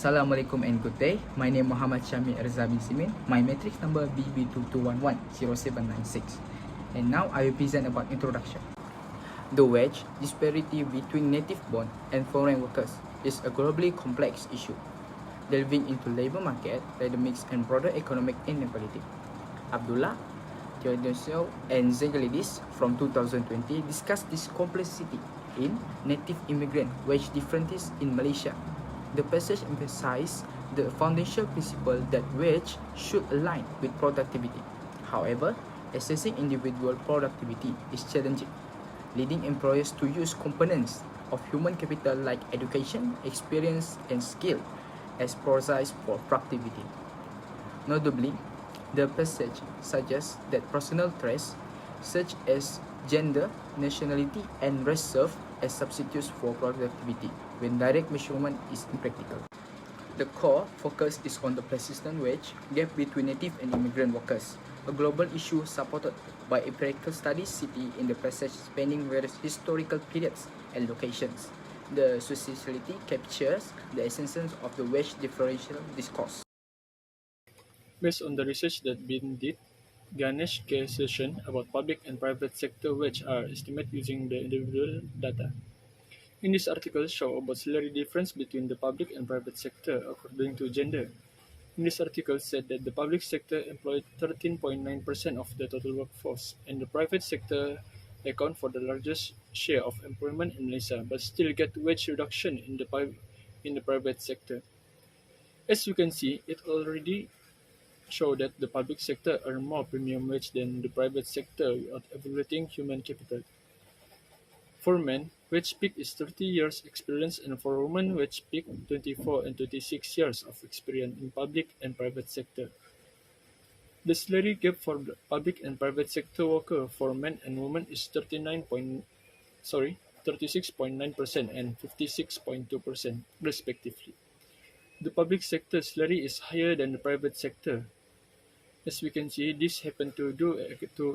Assalamualaikum and good day. My name Mohammed SYAHMI ERZA bin SIMIN. My matrix number BB20103. And now I will present about introduction. The wage disparity between native born and foreign workers is a globally complex issue, delving into labor market dynamics and broader economic inequality. Abdullah, Theodosio, and Zengalidis from 2020 discussed this complexity in native immigrant wage differences in Malaysia. The passage emphasized the foundational principle that wage should align with productivity. However, assessing individual productivity is challenging, leading employers to use components of human capital like education, experience, and skill as proxies for productivity. Notably, the passage suggests that personal traits such as gender, nationality, and race serve as substitutes for productivity when direct measurement is impractical. The core focus is on the persistent wage gap between native and immigrant workers, a global issue supported by empirical studies cited in the passage spanning various historical periods and locations. The sociality captures the essence of the wage differential discourse. Based on the research that been did, Ganesh assertion about public and private sector wage are estimated using the individual data. In this article show about salary difference between the public and private sector according to gender. In this article said that the public sector employed 13.9% of the total workforce and the private sector account for the largest share of employment in Malaysia but still get wage reduction in the private sector. As you can see, it already show that the public sector earn more premium wage than the private sector without evaluating human capital. For men, wage peak is 30 years experience and for women, wage peak 24 and 26 years of experience in public and private sector. The salary gap for the public and private sector worker for men and women is 36.9% and 56.2% respectively. The public sector salary is higher than the private sector. As we can see, this happens to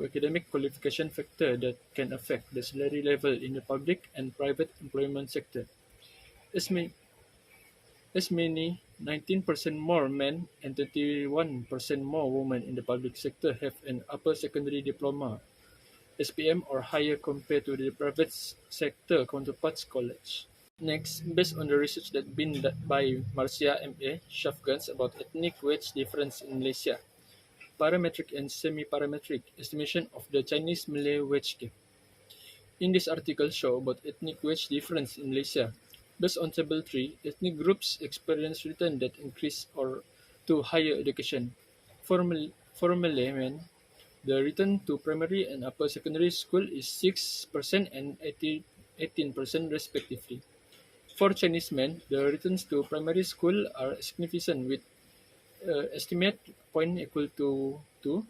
academic qualification factor that can affect the salary level in the public and private employment sector. As many 19% more men and 31% more women in the public sector have an upper secondary diploma, SPM or higher compared to the private sector counterparts college. Next, based on the research that been done by Marcia M.A. Shafgans about ethnic wage difference in Malaysia, parametric and semi-parametric estimation of the Chinese-Malay wage gap. In this article show about ethnic wage difference in Malaysia. Based on table 3, ethnic groups experience return that increase or to higher education. For Malay men, the return to primary and upper secondary school is 6% and 18% respectively. For Chinese men, the returns to primary school are significant with estimate point equal to 2,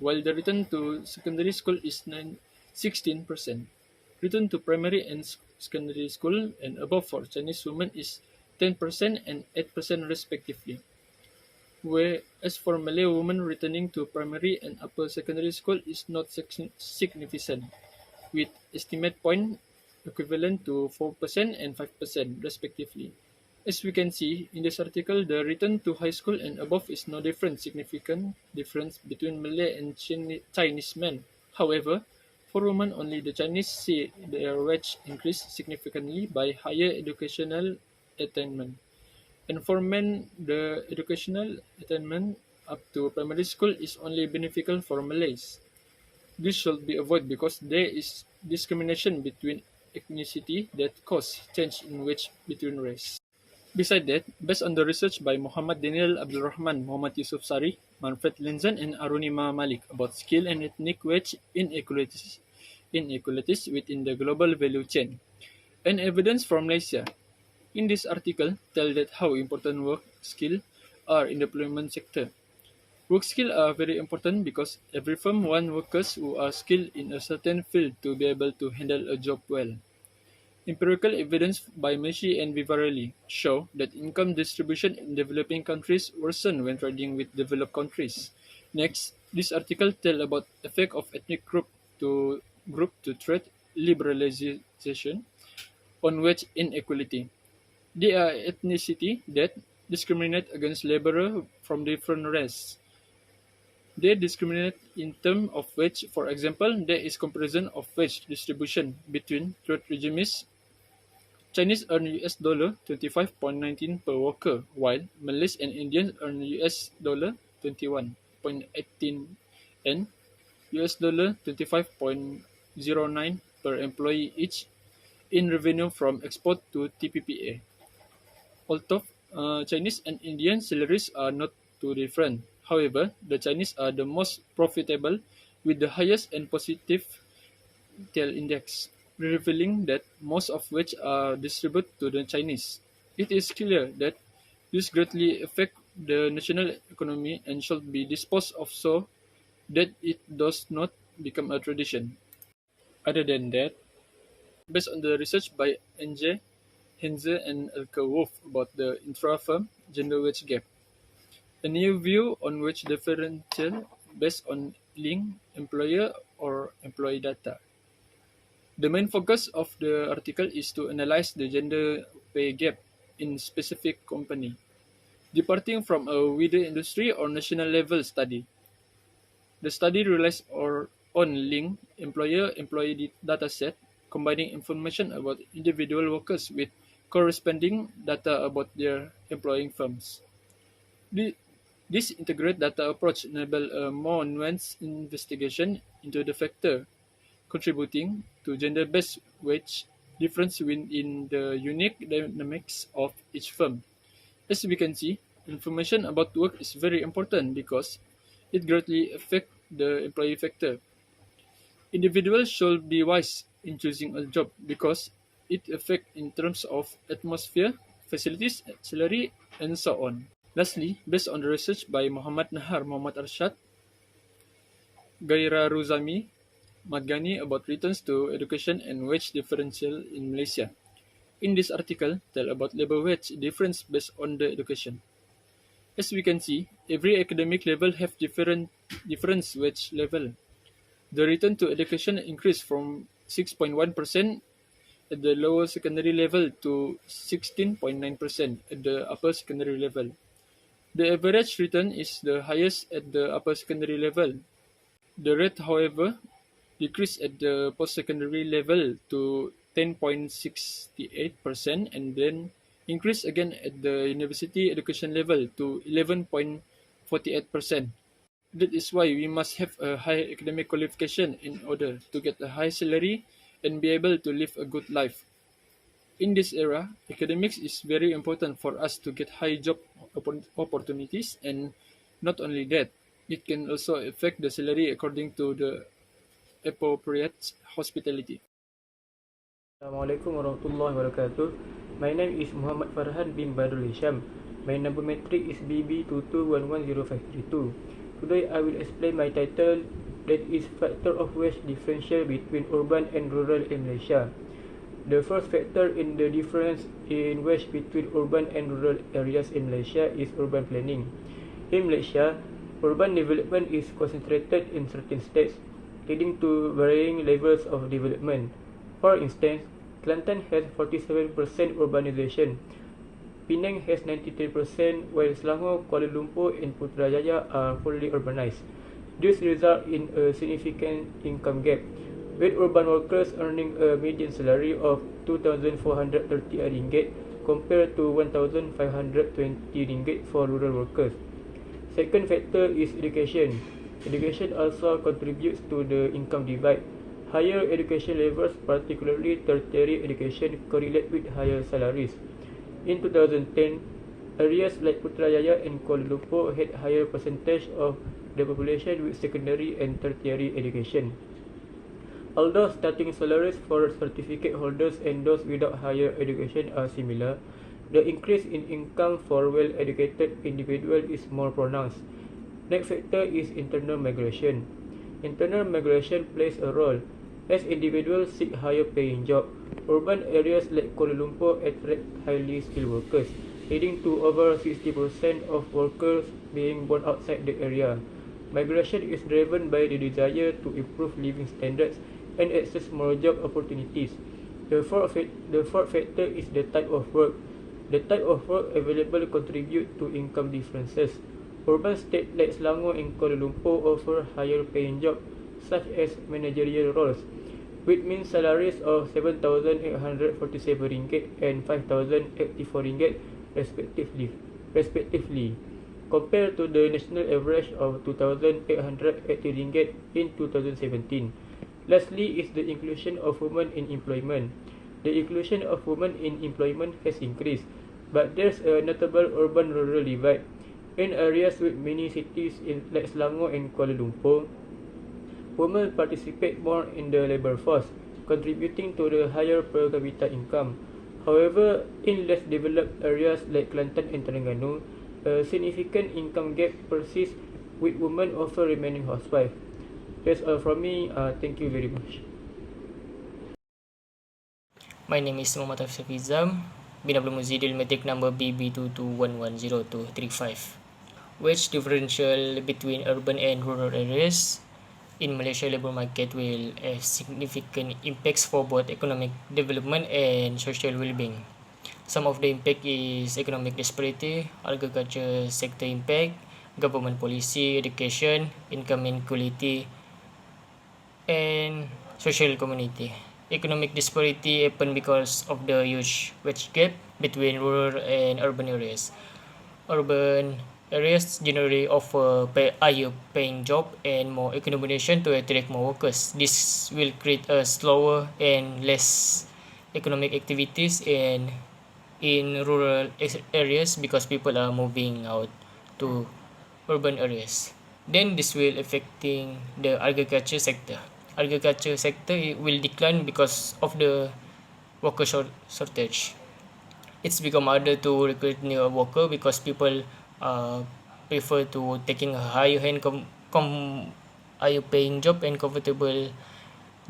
while the return to secondary school is 16%. Return to primary and secondary school and above for Chinese women is 10% and 8% respectively. Whereas for Malay women, returning to primary and upper secondary school is not significant, with estimate point equivalent to 4% and 5% respectively. As we can see in this article, the return to high school and above is no significant difference between Malay and Chinese men. However, for women only, the Chinese see their wage increase significantly by higher educational attainment. And for men, the educational attainment up to primary school is only beneficial for Malays. This should be avoided because there is discrimination between ethnicity that cause change in wage between race. Besides that, based on the research by Muhammad Daniel Abdul Rahman, Muhammad Yusuf Sari, Manfred Linzen, and Arunima Malik about skill and ethnic wage inequalities within the global value chain, and evidence from Malaysia. In this article, tell that how important work skill are in the employment sector. Work skills are very important because every firm wants workers who are skilled in a certain field to be able to handle a job well. Empirical evidence by Meshi and Vivarelli show that income distribution in developing countries worsen when trading with developed countries. Next, this article tells about effect of ethnic group to trade liberalization on wage inequality. They are ethnicity that discriminate against laborers from different races. They discriminate in terms of wage. For example, there is comparison of wage distribution between trade regimes. Chinese earn $25.19 per worker, while Malays and Indians earn $21.18 and $25.09 per employee each in revenue from export to TPPA. Although Chinese and Indian salaries are not too different, however, the Chinese are the most profitable with the highest and positive tail index, revealing that most of which are distributed to the Chinese. It is clear that this greatly affects the national economy and should be disposed of so that it does not become a tradition. Other than that, based on the research by Enge, Henze, and Elke Wolf about the intra-firm gender wage gap, a new view on wage differential based on linked employer or employee data. The main focus of the article is to analyze the gender pay gap in specific company, departing from a wider industry or national level study. The study relies on linked employer-employee dataset, combining information about individual workers with corresponding data about their employing firms. This integrated data approach enables a more nuanced investigation into the factor contributing to gender-based wage difference within the unique dynamics of each firm. As we can see, information about work is very important because it greatly affects the employee factor. Individuals should be wise in choosing a job because it affects in terms of atmosphere, facilities, salary, and so on. Lastly, based on the research by Muhammad Nahar Muhammad Arshad, Gaira Ruzami, Madgani about returns to education and wage differential in Malaysia. In this article, tell about labor wage difference based on the education. As we can see, every academic level have different wage level. The return to education increased from 6.1% at the lower secondary level to 16.9% at the upper secondary level. The average return is the highest at the upper secondary level. The rate, however, decreased at the post-secondary level to 10.68% and then increased again at the university education level to 11.48%. That is why we must have a high academic qualification in order to get a high salary and be able to live a good life. In this era, academics is very important for us to get high job opportunities, and not only that, it can also affect the salary according to the appropriate hospitality. Assalamualaikum warahmatullahi wabarakatuh. My name is Muhammad Farhan bin Badrul Hisham. My number metric is BB2210532. Today I will explain my title, that is factor of wage differential between urban and rural in Malaysia. The first factor in the difference in wage between urban and rural areas in Malaysia is urban planning. In Malaysia, urban development is concentrated in certain states, leading to varying levels of development. For instance, Kelantan has 47% urbanization, Penang has 93%, while Selangor, Kuala Lumpur and Putrajaya are fully urbanized. This results in a significant income gap, with urban workers earning a median salary of 2,430 ringgit compared to 1,520 ringgit for rural workers. Second factor is education. Education also contributes to the income divide. Higher education levels, particularly tertiary education, correlate with higher salaries. In 2010, areas like Putrajaya and Kuala Lumpur had higher percentage of the population with secondary and tertiary education. Although starting salaries for certificate holders and those without higher education are similar, the increase in income for well-educated individuals is more pronounced. Next factor is internal migration. Internal migration plays a role. As individuals seek higher paying jobs, urban areas like Kuala Lumpur attract highly skilled workers, leading to over 60% of workers being born outside the area. Migration is driven by the desire to improve living standards and access more job opportunities. The fourth factor is the type of work. The type of work available contribute to income differences. Urban states like Selangor and Kuala Lumpur offer higher paying jobs, such as managerial roles, with mean salaries of RM7,847 and RM5,084 respectively, compared to the national average of RM2,880 in 2017. Lastly is the inclusion of women in employment. The inclusion of women in employment has increased, but there's a notable urban-rural divide. In areas with many cities like Selangor and Kuala Lumpur, women participate more in the labour force, contributing to the higher per capita income. However, in less developed areas like Kelantan and Terengganu, a significant income gap persists, with women often remaining housewives. That's all from me. Thank you very much. My name is Muhammad Hafizam, BW Muzidil metric number BB2010335. Wage differential between urban and rural areas in Malaysia labour market will have significant impacts for both economic development and social well-being. Some of the impact is economic disparity, agriculture sector impact, government policy, education, income inequality, and social community. Economic disparity happen because of the huge wage gap between rural and urban areas. Urban areas generally offer higher paying job and more accommodation to attract more workers. This will create a slower and less economic activities in rural areas because people are moving out to urban areas. Then this will affecting the agriculture sector. Agriculture sector will decline because of the worker shortage. It's become harder to recruit new worker because people prefer to taking a higher higher paying job and comfortable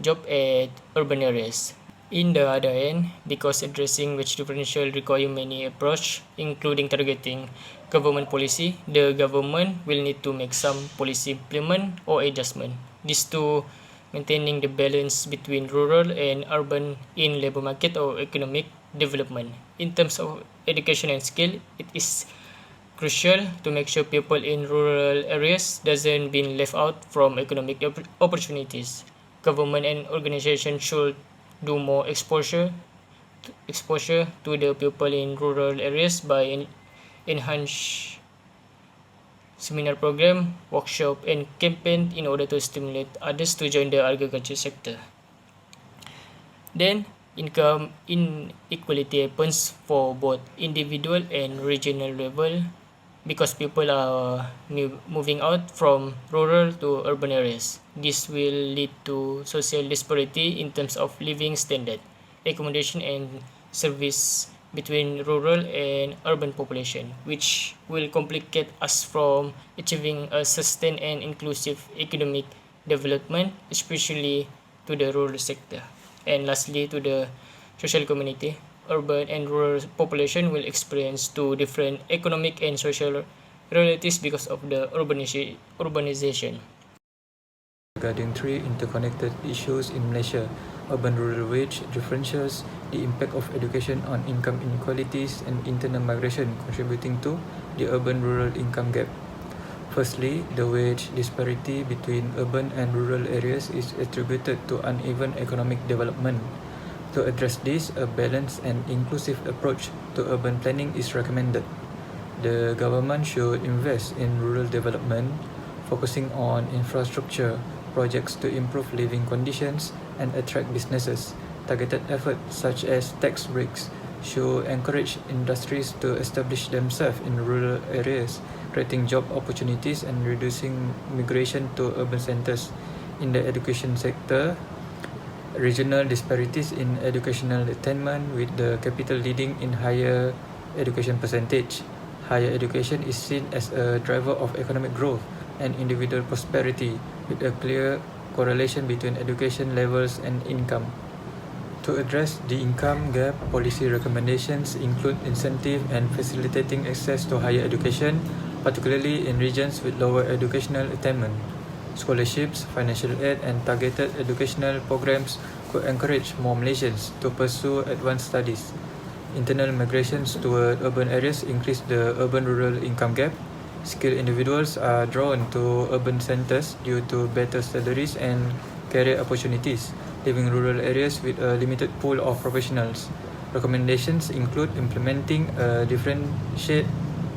job at urban areas. In the other hand, because addressing wage differential require many approach, including targeting government policy, the government will need to make some policy implement or adjustment. This to maintaining the balance between rural and urban in labor market or economic development. In terms of education and skill, it is crucial to make sure people in rural areas doesn't be left out from economic opportunities. Government and organizations should do more exposure to the people in rural areas by enhance seminar program, workshop, and campaign in order to stimulate others to join the agriculture sector. Then, income inequality happens for both individual and regional level because people are moving out from rural to urban areas. This will lead to social disparity in terms of living standard, accommodation, and service between rural and urban population, which will complicate us from achieving a sustained and inclusive economic development, especially to the rural sector. And lastly, to the social community, urban and rural population will experience two different economic and social realities because of the urbanization. Regarding three interconnected issues in Malaysia: urban-rural wage differentials, the impact of education on income inequalities, and internal migration contributing to the urban-rural income gap. Firstly, the wage disparity between urban and rural areas is attributed to uneven economic development. To address this, a balanced and inclusive approach to urban planning is recommended. The government should invest in rural development, focusing on infrastructure projects to improve living conditions and attract businesses. Targeted efforts such as tax breaks should encourage industries to establish themselves in rural areas, creating job opportunities and reducing migration to urban centers. In the education sector, regional disparities in educational attainment, with the capital leading in higher education percentage. Higher education is seen as a driver of economic growth and individual prosperity, with a clear correlation between education levels and income. To address the income gap, policy recommendations include incentive and facilitating access to higher education, particularly in regions with lower educational attainment. Scholarships, financial aid, and targeted educational programs could encourage more Malaysians to pursue advanced studies. Internal migrations toward urban areas increase the urban-rural income gap. Skilled individuals are drawn to urban centers due to better salaries and career opportunities, leaving rural areas with a limited pool of professionals. Recommendations include implementing a differentiated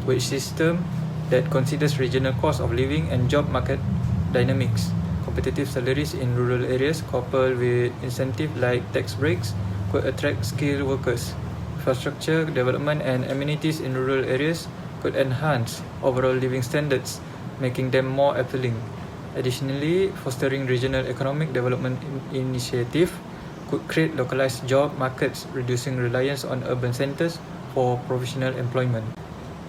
wage system that considers regional cost of living and job market dynamics. Competitive salaries in rural areas coupled with incentives like tax breaks could attract skilled workers. Infrastructure development and amenities in rural areas could enhance overall living standards, making them more appealing. Additionally, fostering regional economic development initiative could create localized job markets, reducing reliance on urban centers for professional employment.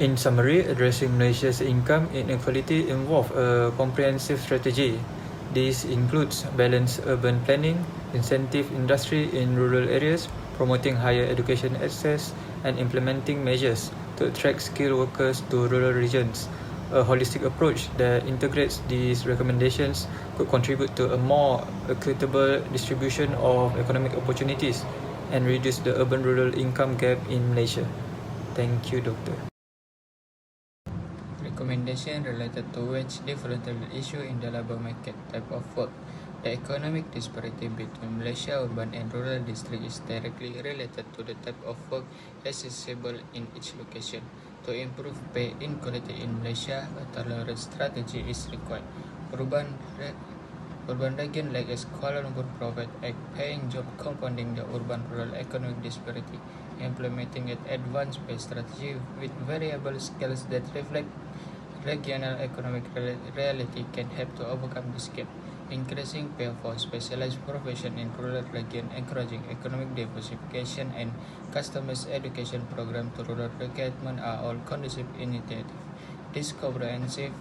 In summary, addressing Malaysia's income inequality involves a comprehensive strategy. This includes balanced urban planning, incentive industry in rural areas, promoting higher education access, and implementing measures to attract skilled workers to rural regions. A holistic approach that integrates these recommendations could contribute to a more equitable distribution of economic opportunities and reduce the urban-rural income gap in Malaysia. Thank you, Doctor. Recommendation related to wage differential issue in the labour market type of work. The economic disparity between Malaysia urban and rural district is directly related to the type of work accessible in each location. To improve pay inequality in Malaysia, a tolerant strategy is required. Urban regions like Kuala Lumpur provide a paying job compounding the urban-rural economic disparity. Implementing an advanced pay strategy with variable scales that reflect regional economic reality can help to overcome this gap. Increasing pay for specialized profession in rural region, encouraging economic diversification and customized education program to rural requirement are all conducive initiatives. This comprehensive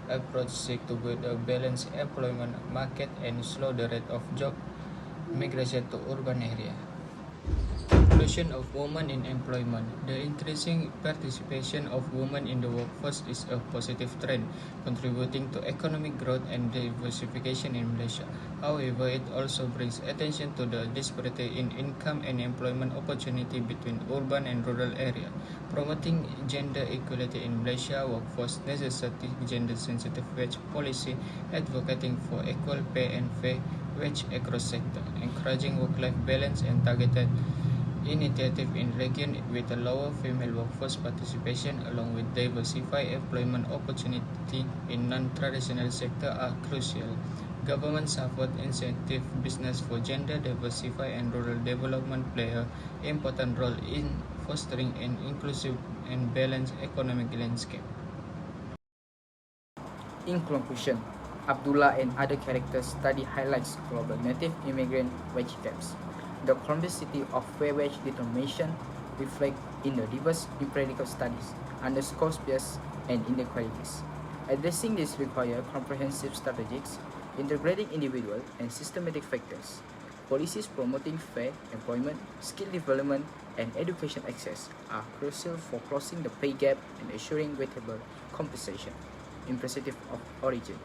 approach seeks to build a balanced employment market and slow the rate of job migration to urban areas. Inclusion of women in employment. The increasing participation of women in the workforce is a positive trend, contributing to economic growth and diversification in Malaysia. However, it also brings attention to the disparity in income and employment opportunity between urban and rural areas. Promoting gender equality in Malaysia workforce necessitates gender-sensitive wage policy, advocating for equal pay and fair wage across sectors, encouraging work-life balance and targeted initiative in region with a lower female workforce participation along with diversified employment opportunity in non-traditional sector are crucial. Government support incentive business for gender diversity and rural development play an important role in fostering an inclusive and balanced economic landscape. In conclusion, Abdullah and other characters study highlights global native immigrant wage gaps. The complexity of fair wage determination reflected in the diverse empirical studies underscores bias and inequalities. Addressing this requires comprehensive strategies, integrating individual and systematic factors. Policies promoting fair employment, skill development, and education access are crucial for closing the pay gap and ensuring equitable compensation in perspective of origin.